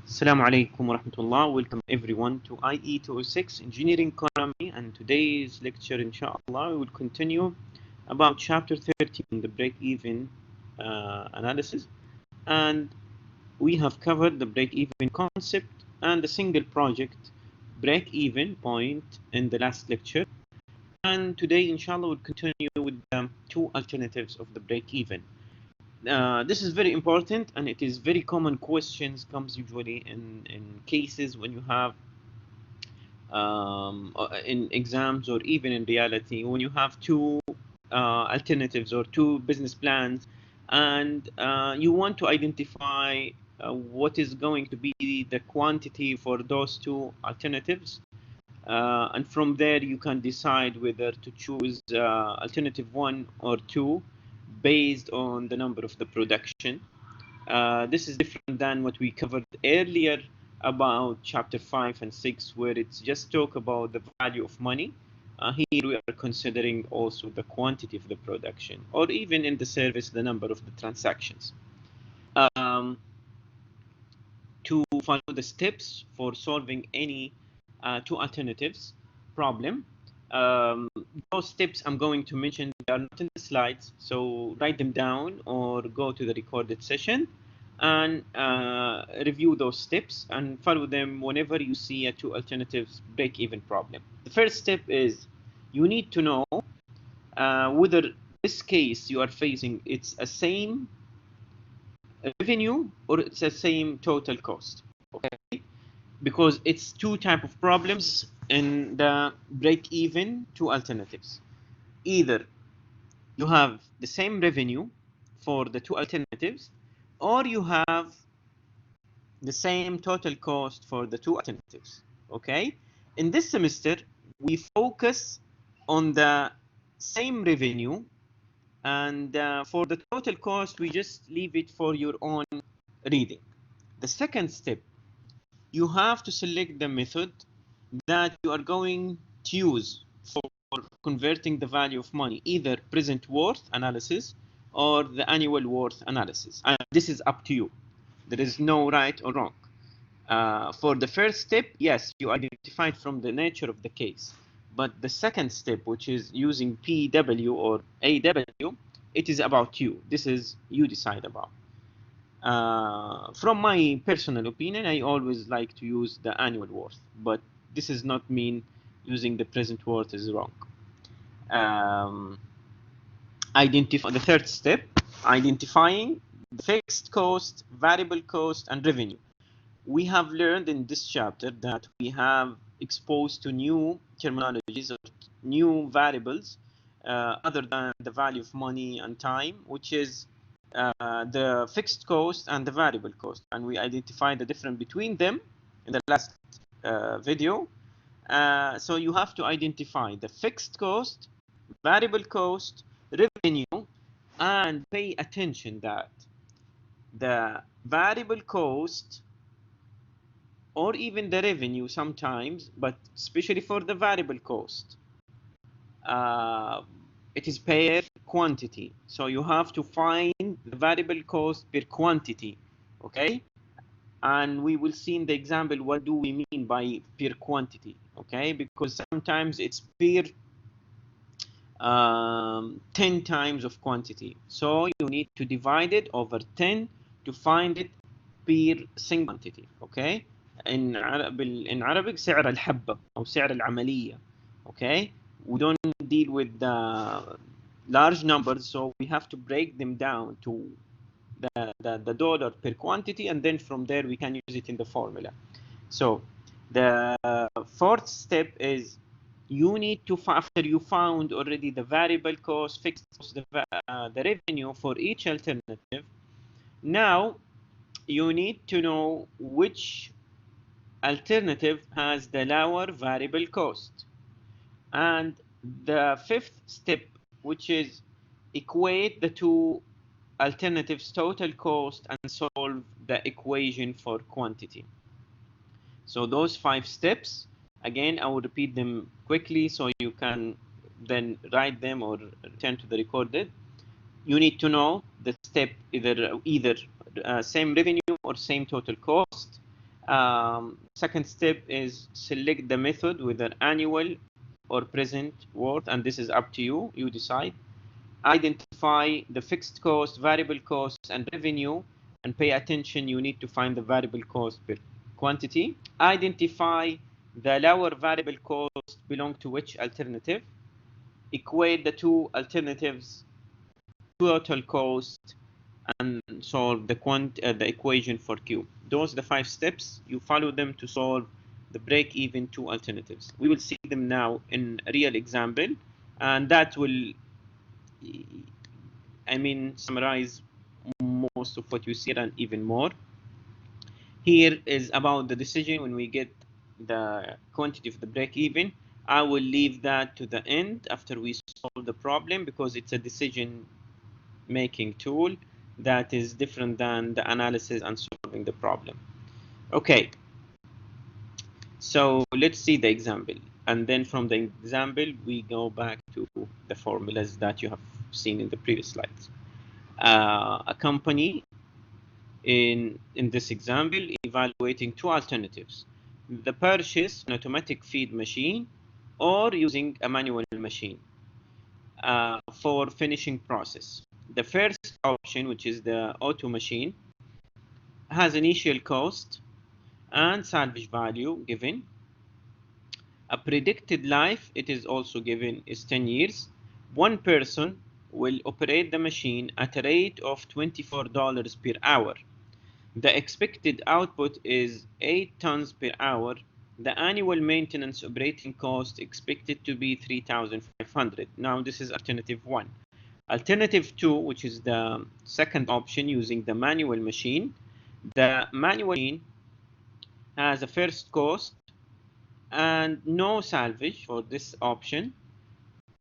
Assalamu alaikum wa rahmatullah. Welcome everyone to IE 206 Engineering Economy, and today's lecture, inshallah, we will continue about chapter 13, the break-even analysis. And we have covered the break-even concept and the single project break-even point in the last lecture. And today, inshallah, we'll continue with two alternatives of the break-even. This is very important, and it is very common questions comes usually in cases when you have in exams or even in reality when you have two alternatives or two business plans, and you want to identify what is going to be the quantity for those two alternatives, and from there you can decide whether to choose alternative 1 or 2 based on the number of the production. This is different than what we covered earlier about chapter 5 and 6, where it's just talk about the value of money. Here we are considering also the quantity of the production, or even in the service, the number of the transactions. To follow the steps for solving any two alternatives problem. Those steps I'm going to mention are not in the slides, so write them down or go to the recorded session and review those steps and follow them whenever you see a two alternatives break-even problem. The first step is you need to know whether this case you are facing it's a same revenue or it's the same total cost. Okay, because it's two type of problems in the break-even two alternatives. Either you have the same revenue for the two alternatives, or you have the same total cost for the two alternatives. Okay, in this semester we focus on the same revenue, and for the total cost we just leave it for your own reading. The second step, you have to select the method that you are going to use for converting the value of money, either present worth analysis or the annual worth analysis. And this is up to you. There is no right or wrong. For the first step, yes, you identified from the nature of the case. But the second step, which is using PW or AW, it is about you. This is you decide about. From my personal opinion, I always like to use the annual worth, but this does not mean using the present worth is wrong. Identify the third step, identifying the fixed cost, variable cost, and revenue. We have learned in this chapter that we have exposed to new terminologies or new variables other than the value of money and time, which is the fixed cost and the variable cost, and we identified the difference between them in the last video. So you have to identify the fixed cost, variable cost, revenue, and pay attention that the variable cost or even the revenue sometimes, but especially for the variable cost, it is per quantity. So you have to find the variable cost per quantity, okay? And we will see in the example what do we mean by per quantity, okay? Because sometimes it's per 10 times of quantity. So you need to divide it over 10 to find it per single quantity, okay? In Arabic سعر الحبة أو سعر العملية, okay? We don't deal with the large numbers, so we have to break them down to the dollar per quantity, and then from there we can use it in the formula. So the fourth step is you need to, after you found already the variable cost, fixed cost, the revenue for each alternative, now you need to know which alternative has the lower variable cost. And the fifth step, which is equate the two alternatives total cost and solve the equation for quantity. So those 5 steps, again, I will repeat them quickly so you can then write them or return to the recorded. You need to know the step either same revenue or same total cost. Second step is select the method with an annual or present worth, and this is up to you. You decide. Identify the fixed cost, variable costs, and revenue, and pay attention. You need to find the variable cost per quantity. Identify the lower variable cost belong to which alternative. Equate the two alternatives total cost and solve the equation for Q. Those are the 5 steps. You follow them to solve the break-even two alternatives. We will see them now in a real example, and that will, I mean, summarize most of what you see and even more. Here is about the decision when we get the quantity of the break-even. I will leave that to the end after we solve the problem because it's a decision making tool that is different than the analysis and solving the problem. Okay, so let's see the example, and then from the example we go back to the formulas that you have seen in the previous slides. A company in this example evaluating two alternatives: the purchase an automatic feed machine or using a manual machine for finishing process. The first option, which is the auto machine, has initial cost and salvage value given. A predicted life, it is also given, is 10 years. One person will operate the machine at a rate of $24 per hour. The expected output is 8 tons per hour. The annual maintenance operating cost expected to be 3,500. Now this is alternative 1. Alternative 2, which is the second option using the manual machine. The manual machine has a first cost and no salvage for this option.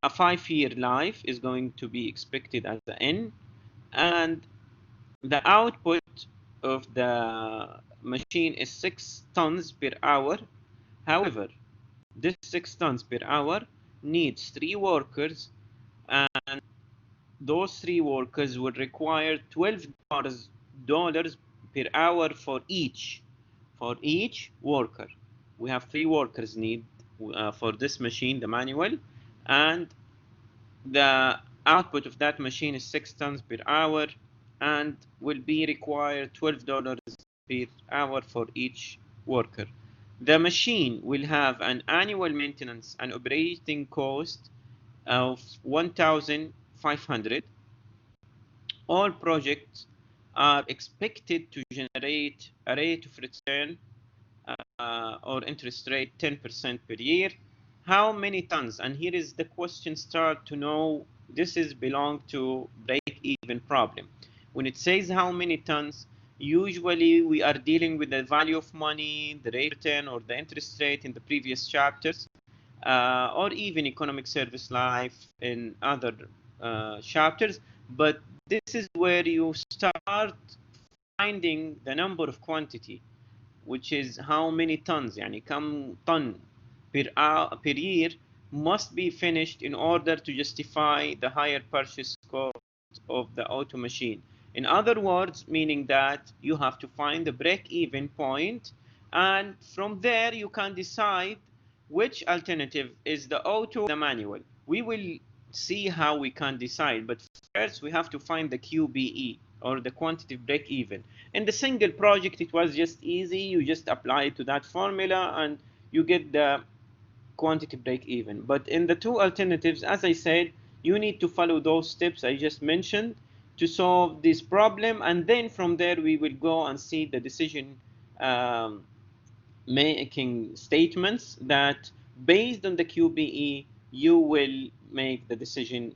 A 5-year life is going to be expected as the N, and the output of the machine is 6 tons per hour. However, this 6 tons per hour needs 3 workers, and those 3 workers would require $12 per hour for each worker. We have 3 workers need for this machine, the manual, and the output of that machine is 6 tons per hour and will be required $12 per hour for each worker. The machine will have an annual maintenance and operating cost of 1,500. All projects are expected to generate a rate of return or interest rate 10% per year. How many tons? And here is the question start to know this is belong to break-even problem. When it says how many tons, usually we are dealing with the value of money, the rate of return, or the interest rate in the previous chapters, or even economic service life in other chapters. But this is where you start finding the number of quantity, which is how many tons, يعني كم طن per year must be finished in order to justify the higher purchase cost of the auto machine. In other words, meaning that you have to find the break-even point, and from there you can decide which alternative is the auto or the manual. We will see how we can decide, but first we have to find the QBE, or the quantitative break-even. In the single project, it was just easy. You just apply it to that formula and you get the quantity break-even. But in the two alternatives, as I said, you need to follow those steps I just mentioned to solve this problem, and then from there we will go and see the decision making statements that based on the QBE you will make the decision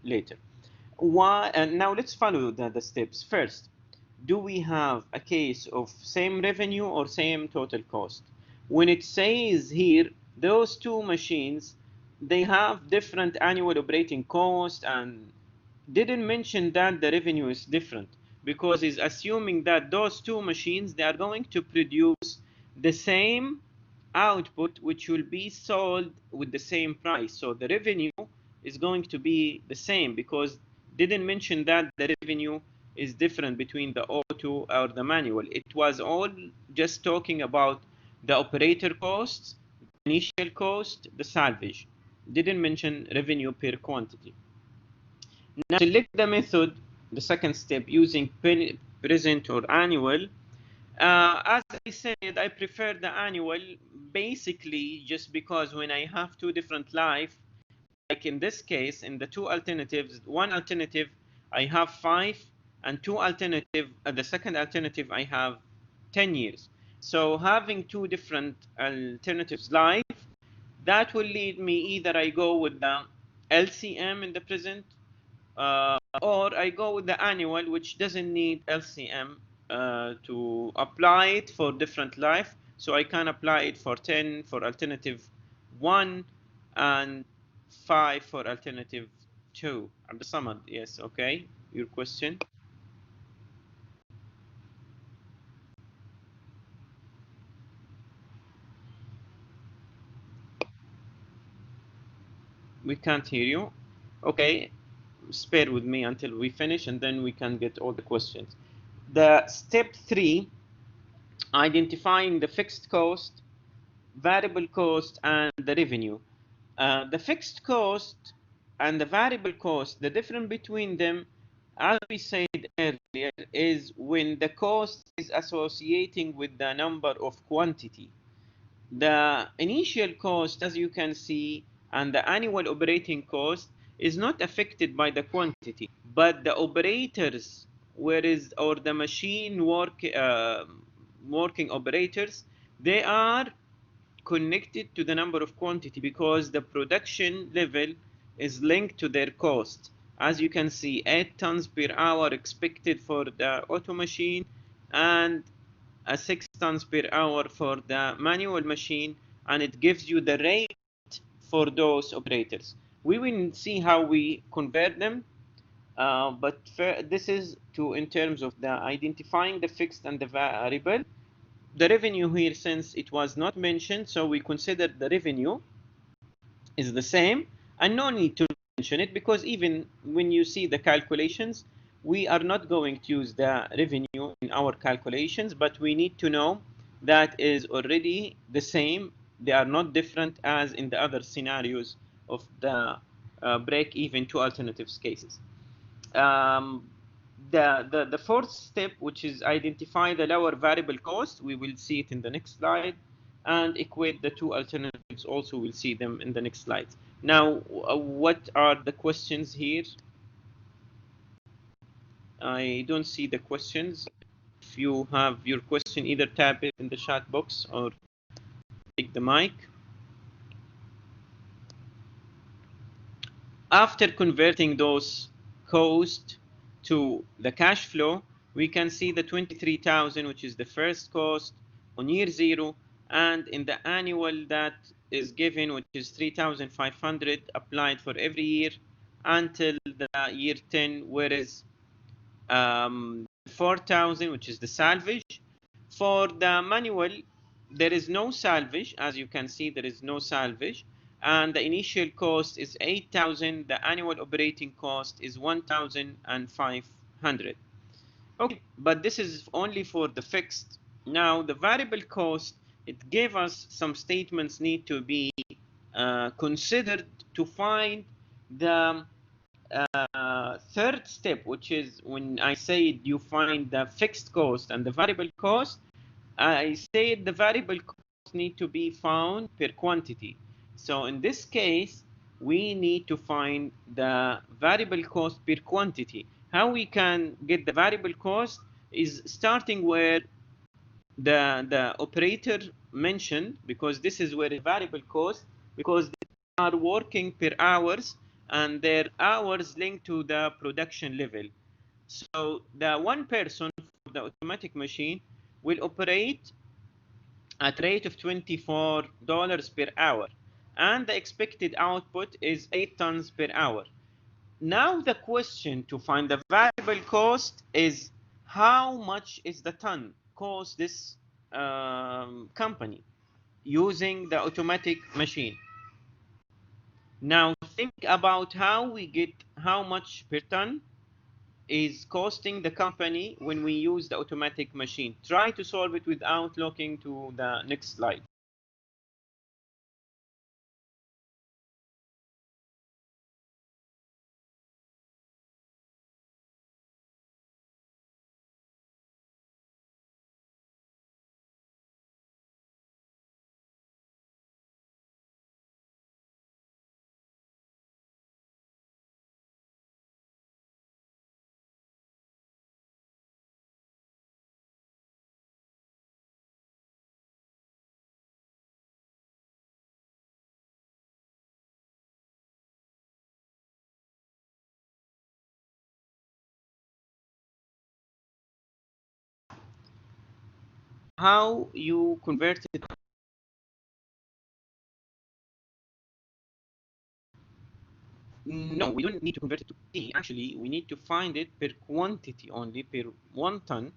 later. Why? Now let's follow the steps. First, do we have a case of same revenue or same total cost? When it says here, those two machines, they have different annual operating cost, and didn't mention that the revenue is different, because it's assuming that those two machines, they are going to produce the same output, which will be sold with the same price. So the revenue is going to be the same, because didn't mention that the revenue is different between the auto or the manual. It was all just talking about the operator costs, initial cost, the salvage. Didn't mention revenue per quantity. Now select the method, the second step, using present or annual. As I said, I prefer the annual basically just because when I have two different life, like in this case, in the two alternatives, one alternative I have 5, and two alternative, the second alternative I have 10 years. So having two different alternatives live, that will lead me either I go with the LCM in the present, or I go with the annual, which doesn't need LCM to apply it for different life. So I can apply it for 10 for alternative 1 and 5 for alternative 2. Abdussamad, yes, okay. Your question? We can't hear you. Okay, spare with me until we finish and then we can get all the questions. The step 3, identifying the fixed cost, variable cost, and the revenue. The fixed cost and the variable cost, the difference between them, as we said earlier, is when the cost is associating with the number of quantity. The initial cost, as you can see, and the annual operating cost is not affected by the quantity, but the operators, whereas or the machine working operators, they are connected to the number of quantity because the production level is linked to their cost. As you can see, 8 tons per hour expected for the auto machine and 6 tons per hour for the manual machine, and it gives you the rate for those operators. We will see how we convert them, but this is to in terms of the identifying the fixed and the variable. The revenue here, since it was not mentioned, so we consider the revenue is the same, and no need to mention it because even when you see the calculations, we are not going to use the revenue in our calculations, but we need to know that is already the same. They are not different as in the other scenarios of the break-even two alternatives cases. The fourth step, which is identify the lower variable cost, we will see it in the next slide, and equate the two alternatives. Also, we'll see them in the next slide. Now, what are the questions here? I don't see the questions. If you have your question, either type it in the chat box or take the mic. After converting those costs to the cash flow, we can see the 23,000, which is the first cost on year 0, and in the annual that is given, which is 3,500 applied for every year until the year 10, whereas 4,000, which is the salvage. For the manual, there is no salvage. As you can see, there is no salvage. And the initial cost is 8,000. The annual operating cost is 1,500. Okay, but this is only for the fixed. Now, the variable cost, it gave us some statements need to be considered to find the third step, which is when I said you find the fixed cost and the variable cost, I said the variable cost need to be found per quantity. So in this case, we need to find the variable cost per quantity. How we can get the variable cost is starting where the operator mentioned, because this is where the variable cost, because they are working per hours and their hours linked to the production level. So the one person for the automatic machine will operate at rate of $24 per hour, and the expected output is 8 tons per hour. Now the question to find the variable cost is how much is the ton cost this company using the automatic machine. Now think about how we get how much per ton. is costing the company when we use the automatic machine. Try to solve it without looking to the next slide. How you convert it? No, we don't need to convert it to P. Actually, we need to find it per quantity only, per 1 ton.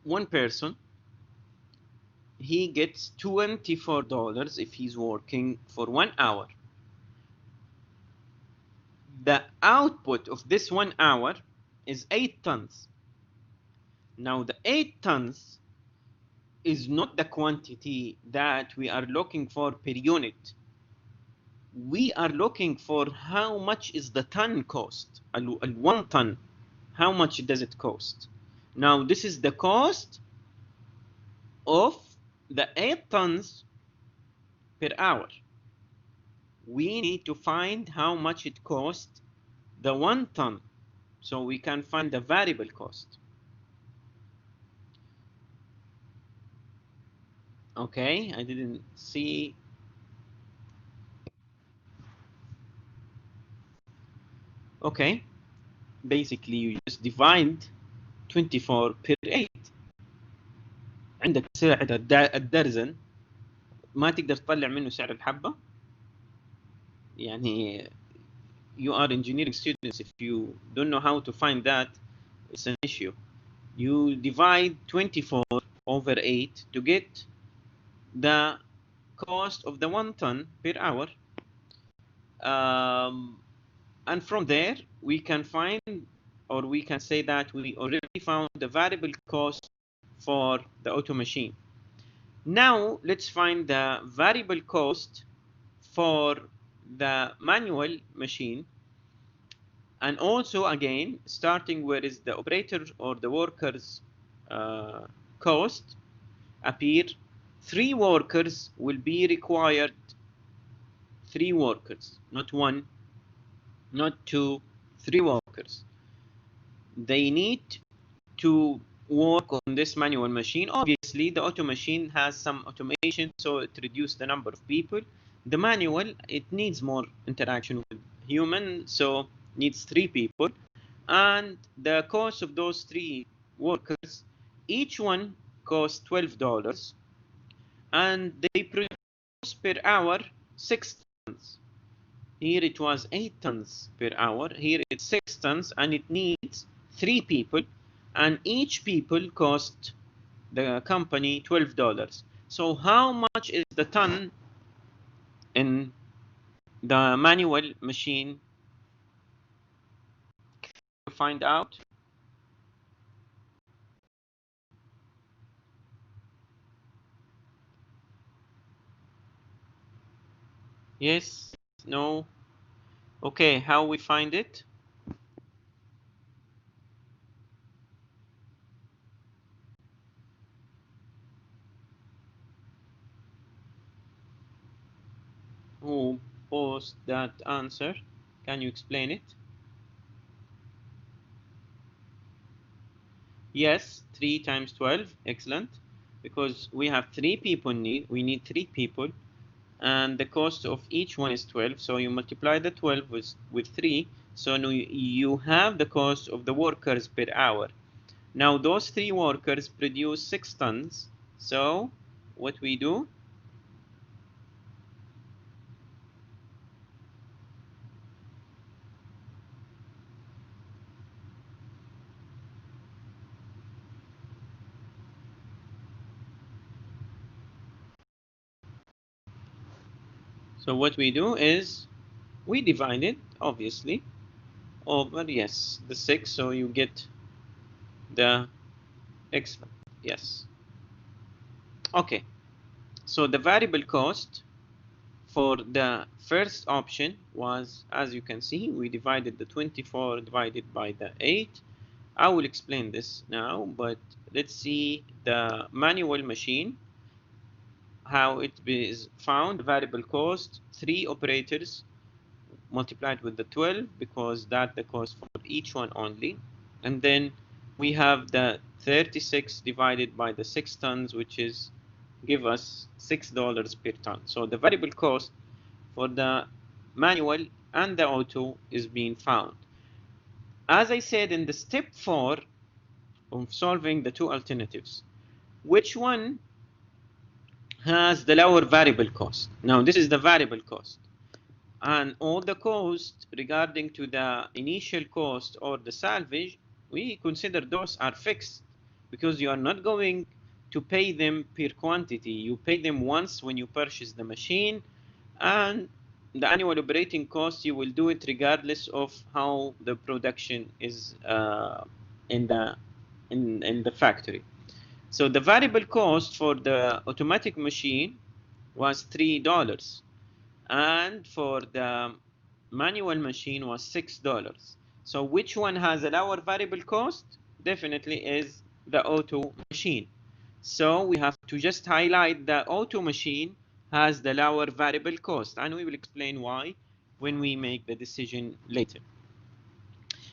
One person, he gets $24 if he's working for 1 hour. The output of this 1 hour is 8 tons. Now the 8 tons is not the quantity that we are looking for per unit. We are looking for how much is the ton cost. 1 ton, how much does it cost? Now this is the cost of the 8 tons per hour. We need to find how much it costs the 1 ton, so we can find the variable cost. Okay, I didn't see. Okay, basically you just divide 24 per 8. عندك سعر الدرزن ما تقدر تطلع منه سعر الحبة. يعني you are engineering students, if you don't know how to find that, it's an issue. You divide 24 over 8 to get the cost of the 1 ton per hour. And from there, we can find, or we can say that we already found the variable cost for the auto machine. Now, let's find the variable cost for the manual machine. And also, again, starting where is the operator or the worker's cost appear, 3 workers will be required. 3 workers, not 1, not 2, 3 workers. They need to work on this manual machine. Obviously, the auto machine has some automation, so it reduces the number of people. The manual, it needs more interaction with human, so needs 3 people. And the cost of those 3 workers, each one costs $12, and they produce per hour 6 tons. Here it was 8 tons per hour. Here it's 6 tons, and it needs 3 people, and each people cost the company $12. So how much is the ton in the manual machine? To find out. Yes, no. Okay, how we find it? Who posed that answer? Can you explain it? Yes, 3 times 12. Excellent. Because we have 3 people we need 3 people, and the cost of each one is 12. So you multiply the 12 with 3. So now you have the cost of the workers per hour. Now those 3 workers produce 6 tons. So what we do? So what we do is we divide it, obviously, over, yes, the 6, so you get the X. Yes. Okay, so the variable cost for the first option was, as you can see, we divided the 24 divided by the 8. I will explain this now, but let's see the manual machine, how it is found. Variable cost, 3 operators multiplied with the 12, because that's the cost for each one only. And then we have the 36 divided by the 6 tons, which is give us $6 per ton. So the variable cost for the manual and the auto is being found. As I said in the step 4 of solving the two alternatives, which one has the lower variable cost? Now this is the variable cost, and all the cost regarding to the initial cost or the salvage, we consider those are fixed, because you are not going to pay them per quantity. You pay them once when you purchase the machine, and the annual operating cost, you will do it regardless of how the production is in the factory. So the variable cost for the automatic machine was $3, and for the manual machine was $6. So which one has a lower variable cost? Definitely is the auto machine. So we have to just highlight the auto machine has the lower variable cost, and we will explain why when we make the decision later.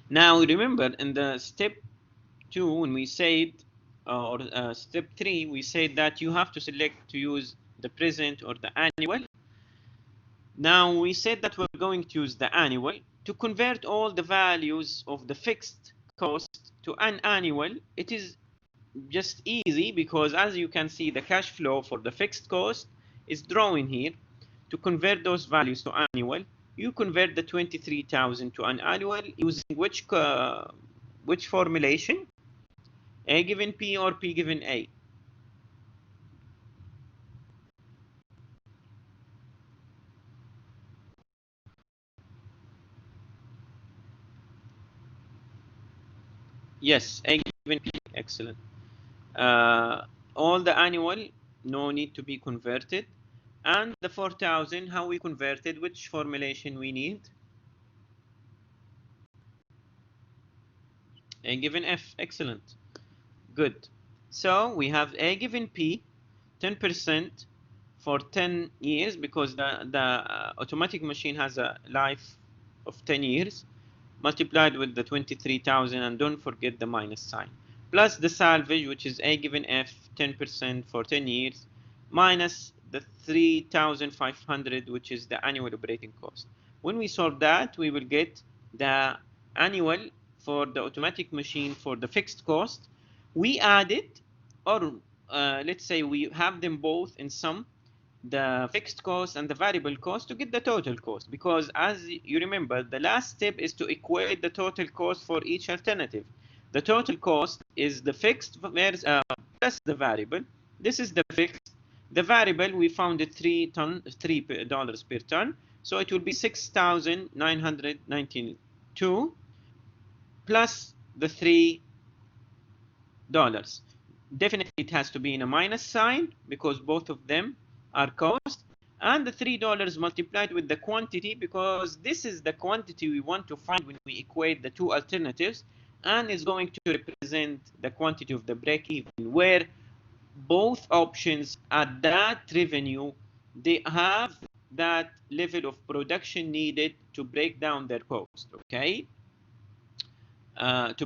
Now remember, in the step 2, when we said, or step 3, we said that you have to select to use the present or the annual. Now we said that we're going to use the annual to convert all the values of the fixed cost to an annual. It is just easy, because as you can see, the cash flow for the fixed cost is drawn here. To convert those values to annual, you convert the 23,000 to an annual using which formulation? A given P or P given A? Yes, A given P. Excellent. All the annual, no need to be converted. And the 4,000, how we converted, which formulation we need? A given F. Excellent. Good. So we have A given P, 10% for 10 years, because the automatic machine has a life of 10 years, multiplied with the 23,000, and don't forget the minus sign, plus the salvage, which is A given F, 10% for 10 years, minus the 3,500, which is the annual operating cost. When we solve that, we will get the annual for the automatic machine for the fixed cost. We added, or let's say we have them both in sum, the fixed cost and the variable cost, to get the total cost, because as you remember, the last step is to equate the total cost for each alternative. The total cost is the fixed plus the variable. This is the fixed. The variable, we found it $3 per ton, so it will be 6,992 plus the $3. Definitely it has to be in a minus sign, because both of them are cost, and the $3 multiplied with the quantity, because this is the quantity we want to find when we equate the two alternatives, and is going to represent the quantity of the break even, where both options at that revenue, they have that level of production needed to break down their cost. Okay, to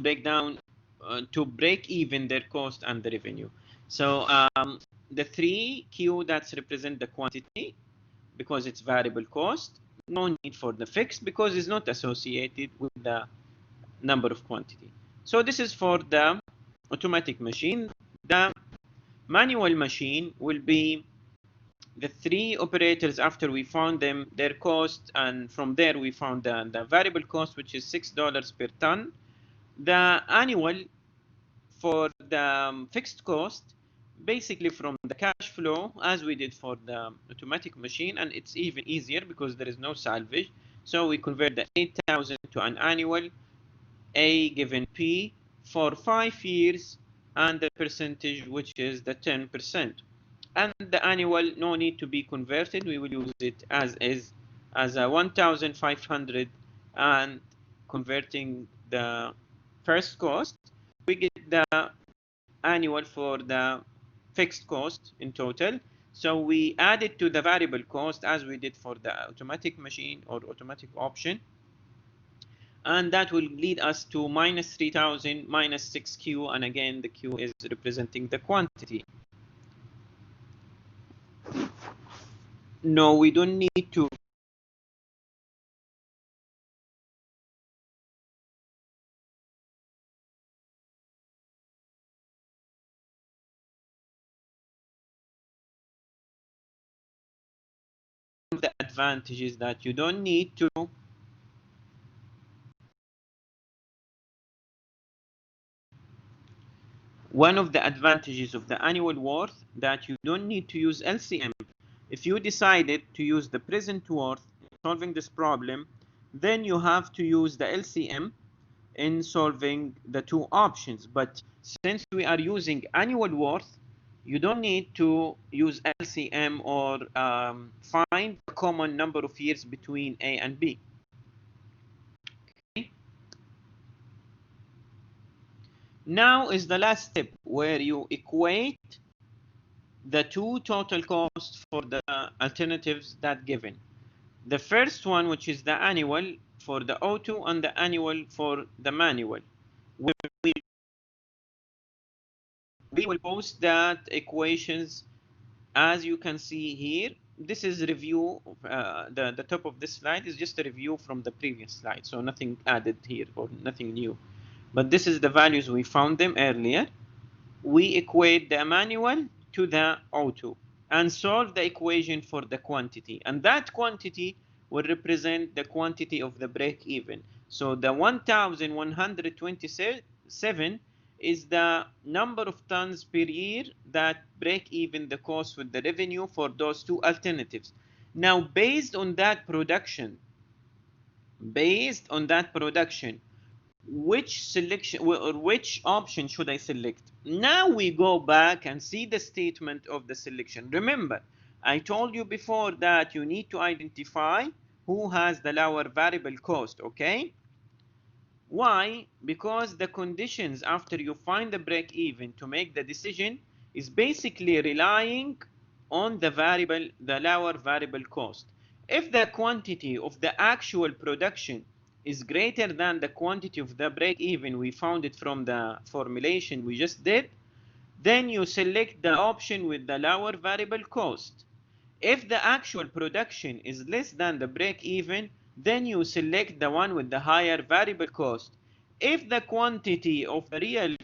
break even their cost and the revenue. So the 3Q, that's represent the quantity, because it's variable cost. No need for the fixed, because it's not associated with the number of quantity. So this is for the automatic machine. The manual machine will be the 3 operators after we found them, their cost, and from there we found the variable cost, which is $6 per ton. The annual for the fixed cost, basically from the cash flow, as we did for the automatic machine, and it's even easier because there is no salvage. So we convert the 8,000 to an annual A given P for 5 years and the percentage which is the 10%. And the annual, no need to be converted. We will use it as is, as a 1,500, and converting the first cost, we get the annual for the fixed cost in total. So we add it to the variable cost as we did for the automatic machine or automatic option. And that will lead us to minus 3000 minus 6Q. And again, the Q is representing the quantity. No, we don't need to. The advantage is that you don't need to one of the advantages of the annual worth that you don't need to use LCM. If you decided to use the present worth in solving this problem, then you have to use the LCM in solving the two options. But since we are using annual worth, you don't need to use LCM or find a common number of years between A and B. Okay. Now is the last step where you equate the two total costs for the alternatives that given. The first one, which is the annual for the auto and the annual for the manual. We will post that equations as you can see here. This is review. The top of this slide is just a review from the previous slide, so nothing added here or nothing new. But this is the values we found them earlier. We equate the manual to the auto and solve the equation for the quantity, and that quantity will represent the quantity of the break even. So the 1127 is the number of tons per year that break even the cost with the revenue for those two alternatives. Now based on that production, which selection or which option should I select? Now we go back and see the statement of the selection. Remember, I told you before that you need to identify who has the lower variable cost, okay? Why? Because the conditions after you find the break even to make the decision is basically relying on the lower variable cost. If the quantity of the actual production is greater than the quantity of the break even we found it from the formulation we just did, then you select the option with the lower variable cost. If the actual production is less than the break even, then you select the one with the higher variable cost. If the quantity of the real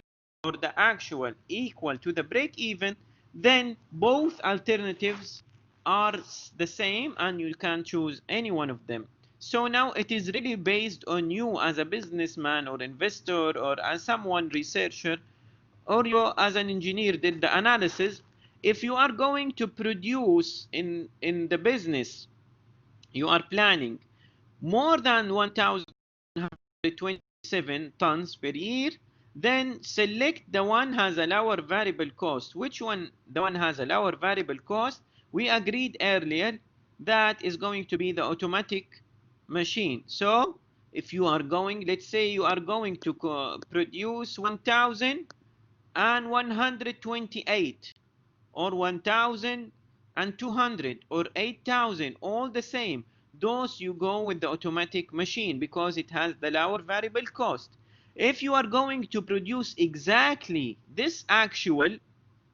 or the actual equal to the break even, then both alternatives are the same and you can choose any one of them. So now it is really based on you as a businessman or investor or as someone researcher, or you as an engineer did the analysis. If you are going to produce in the business, you are planning more than 1,127 tons per year, then select the one has a lower variable cost. Which one? The one has a lower variable cost, we agreed earlier, that is going to be the automatic machine. So if you are going, let's say you are going to produce 1,128 or 1,200 or 8,000, all the same, those you go with the automatic machine because it has the lower variable cost. If you are going to produce exactly this actual,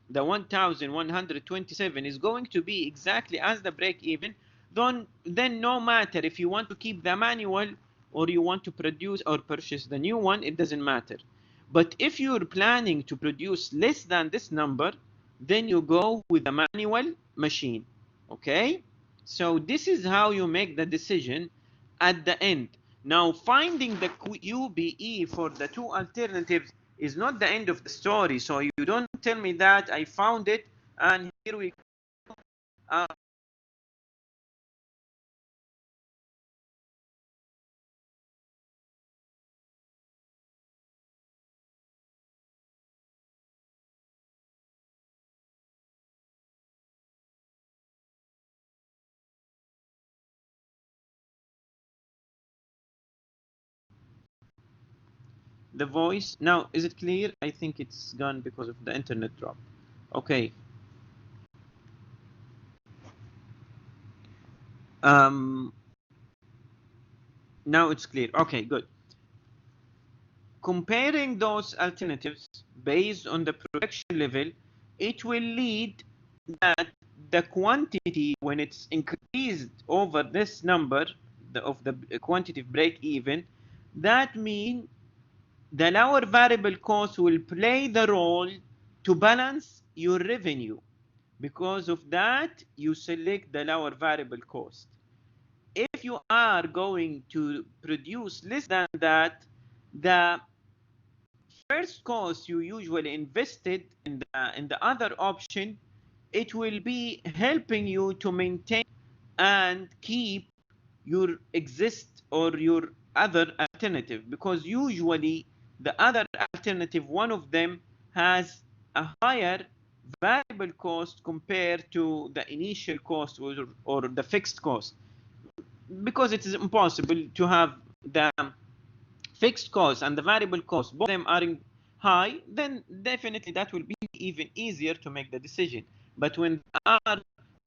the 1,127 is going to be exactly as the break even, then no matter if you want to keep the manual or you want to produce or purchase the new one, it doesn't matter. But if you're planning to produce less than this number, then you go with the manual machine. Okay, so this is how you make the decision at the end. Now finding the UBE for the two alternatives is not the end of the story. So you don't tell me that I found it and here we go. the voice. Now, is it clear? I think it's gone because of the internet drop. Okay. Now it's clear. Okay, good. Comparing those alternatives based on the production level, it will lead that the quantity, when it's increased over this number of the quantity break even, that means the lower variable cost will play the role to balance your revenue. Because of that, you select the lower variable cost. If you are going to produce less than that, the first cost you usually invested in the other option, it will be helping you to maintain and keep your exist or your other alternative, because usually the other alternative, one of them has a higher variable cost compared to the initial cost or the fixed cost, because it is impossible to have the fixed cost and the variable cost, both of them are high, then definitely that will be even easier to make the decision. But when they are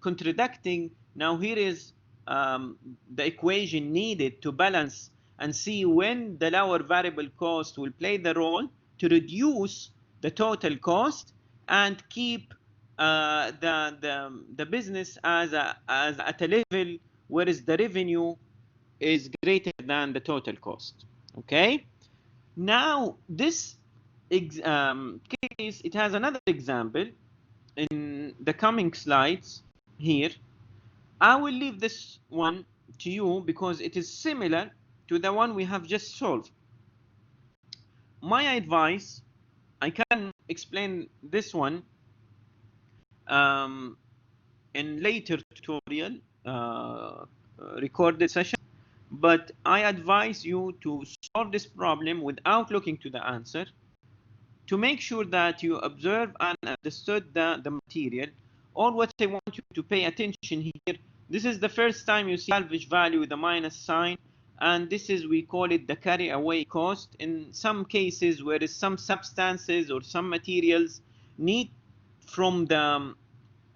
contradicting, now here is the equation needed to balance and see when the lower variable cost will play the role to reduce the total cost and keep the business as at a level where is the revenue is greater than the total cost. Okay. Now this case, it has another example in the coming slides here. I will leave this one to you because it is similar to the one we have just solved. My advice, I can explain this one in later tutorial recorded session, but I advise you to solve this problem without looking to the answer, to make sure that you observe and understood the material. All what I want you to pay attention here, this is the first time you see salvage value with a minus sign, and this is, we call it the carry away cost. In some cases where is some substances or some materials need from the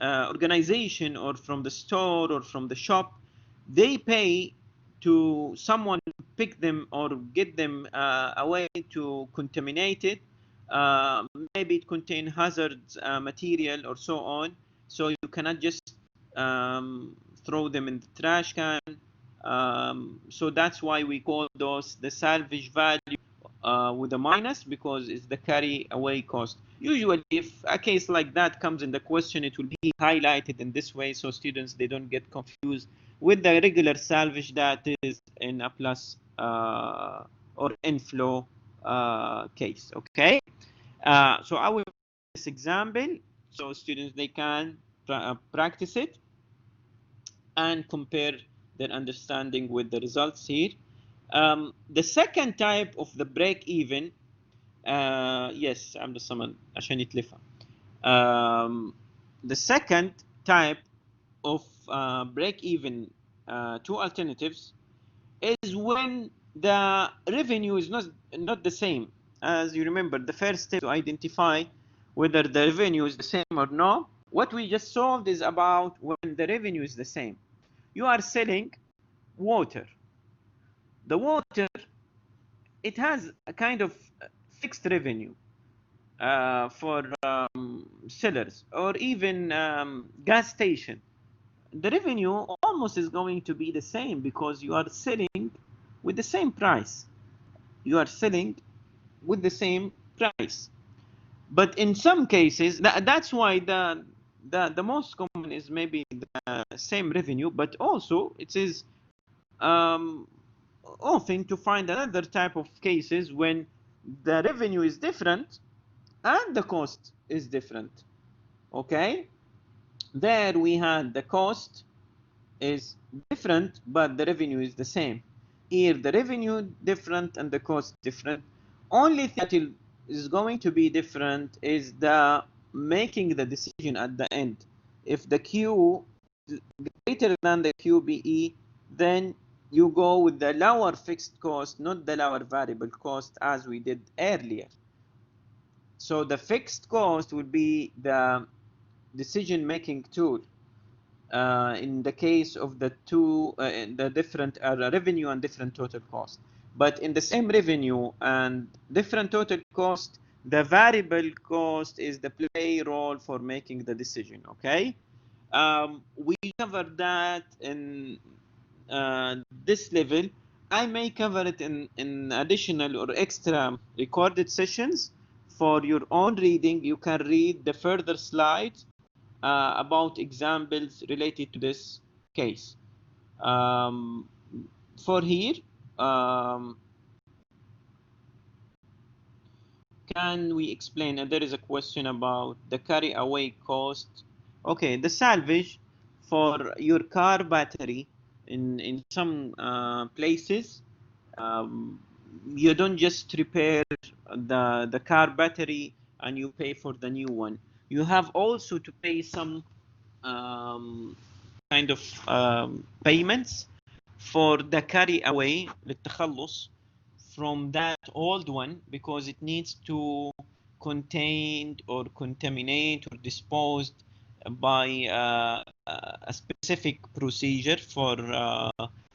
organization or from the store or from the shop, they pay to someone to pick them or get them away to contaminate it. Maybe it contain hazards material or so on, so you cannot just throw them in the trash can. So that's why we call those the salvage value with a minus, because it's the carry away cost. Usually if a case like that comes in the question, it will be highlighted in this way so students, they don't get confused with the regular salvage that is in a plus or inflow case. Okay. So I will this example so students, they can practice it and compare their understanding with the results here. The second type of the break even, yes, I'm the someone عشان يتلفها. The second type of break even, two alternatives, is when the revenue is not the same. As you remember, the first step to identify whether the revenue is the same or no, what we just solved is about when the revenue is the same. You are selling water. The water, it has a kind of fixed revenue for sellers, or even gas station. The revenue almost is going to be the same because you are selling with the same price. You are selling with the same price. But in some cases, that's why the most common is maybe the same revenue, but also it is often to find another type of cases when the revenue is different and the cost is different. Okay, there we had the cost is different but the revenue is the same. Here the revenue different and the cost different. Only thing that is going to be different is the making the decision at the end. If the Q is greater than the QBE, then you go with the lower fixed cost, not the lower variable cost as we did earlier. So the fixed cost will be the decision-making tool in the case of the the different revenue and different total cost. But in the same revenue and different total cost, the variable cost is the play role for making the decision. Okay, we cover that in this level. I may cover it in additional or extra recorded sessions for your own reading. You can read the further slides about examples related to this case. Um, for here, um, can we explain? And there is a question about the carry away cost. Okay, the salvage for your car battery in some places, um, you don't just repair the car battery and you pay for the new one. You have also to pay some um, kind of payments for the carry away للتخلص from that old one, because it needs to contained or contaminate or disposed by a specific procedure for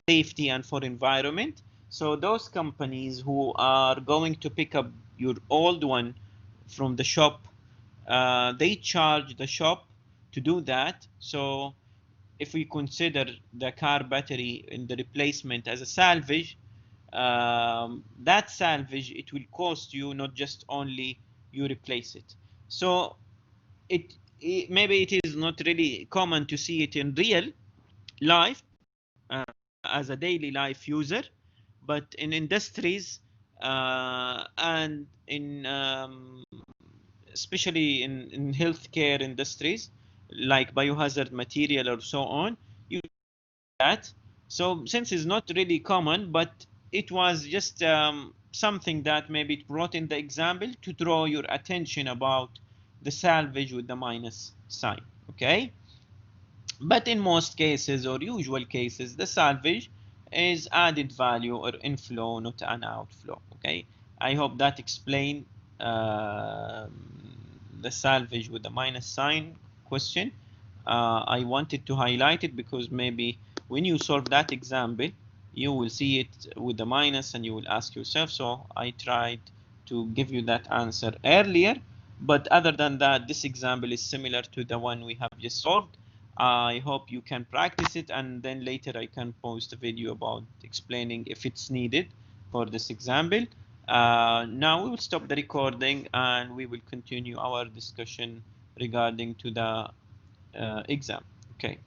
safety and for environment. So those companies who are going to pick up your old one from the shop, they charge the shop to do that. So if we consider the car battery in the replacement as a salvage, that salvage, it will cost you not just only you replace it. So maybe it is not really common to see it in real life uh, as a daily life user, but in industries and in especially in healthcare industries like biohazard material or so on, you that. So since it's not really common, but it was just something that maybe it brought in the example to draw your attention about the salvage with the minus sign. Okay, but in most cases or usual cases, the salvage is added value or inflow, not an outflow. Okay, I hope that explained the salvage with the minus sign question. I wanted to highlight it because maybe when you solve that example, you will see it with the minus and you will ask yourself. So I tried to give you that answer earlier. But other than that, this example is similar to the one we have just solved. I hope you can practice it, and then later I can post a video about explaining if it's needed for this example. Now we will stop the recording and we will continue our discussion regarding to the exam. Okay.